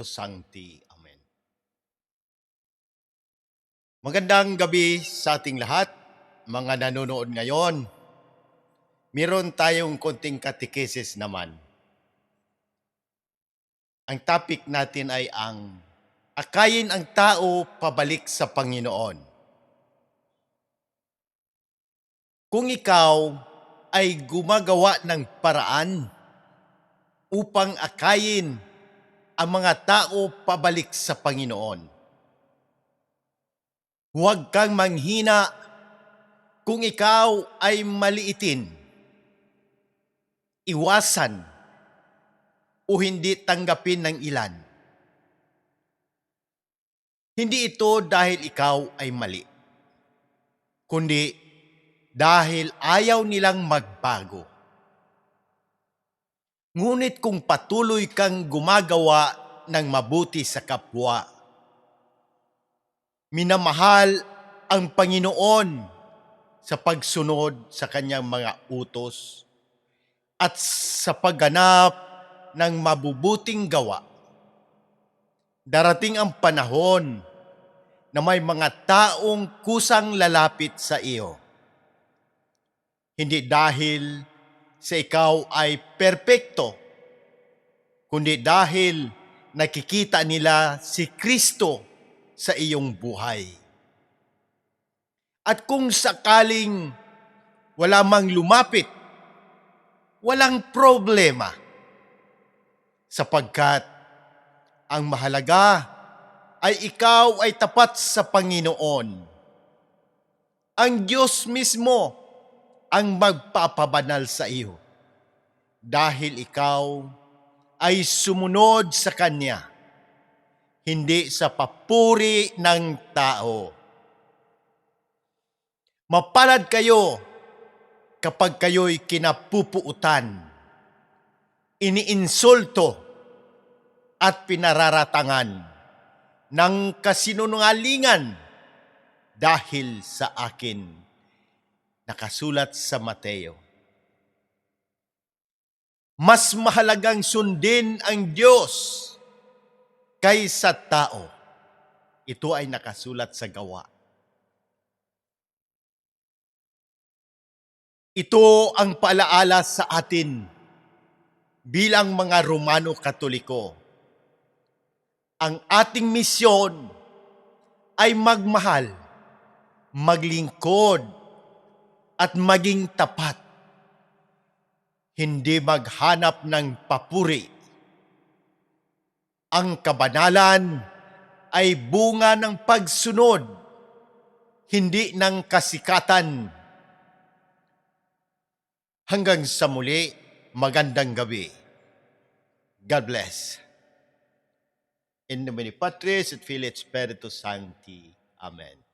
Sancti. Amen. Magandang gabi sa ating lahat, mga nanonood ngayon. Meron tayong konting katekesis naman. Ang topic natin ay ang akayin ang tao pabalik sa Panginoon. Kung ikaw ay gumagawa ng paraan upang akayin ang mga tao pabalik sa Panginoon, huwag kang manghina kung ikaw ay maliitin, iwasan, o hindi tanggapin ng ilan. Hindi ito dahil ikaw ay mali, kundi dahil ayaw nilang magbago. Ngunit kung patuloy kang gumagawa ng mabuti sa kapwa, minamahal ang Panginoon sa pagsunod sa kanyang mga utos at sa pagganap ng mabubuting gawa, darating ang panahon na may mga taong kusang lalapit sa iyo. Hindi dahil sa ikaw ay perpekto, kundi dahil nakikita nila si Kristo sa iyong buhay. At kung sakaling wala mang lumapit, walang problema, sapagkat ang mahalaga ay ikaw ay tapat sa Panginoon. Ang Diyos mismo ang magpapabanal sa iyo dahil ikaw ay sumunod sa Kanya, hindi sa papuri ng tao. Mapalad kayo kapag kayo'y kinapupuutan, iniinsulto at pinararatangan ng kasinungalingan dahil sa akin. Nakasulat sa Mateo. Mas mahalagang sundin ang Diyos kaysa tao. Ito ay nakasulat sa Gawa. Ito ang paalaala sa atin bilang mga Romano Katoliko. Ang ating misyon ay magmahal, maglingkod, at maging tapat. Hindi maghanap ng papuri. Ang kabanalan ay bunga ng pagsunod, hindi ng kasikatan. Hanggang sa muli, magandang gabi. God bless. In nomine Patris et Filii et Spiritus Sancti. Amen.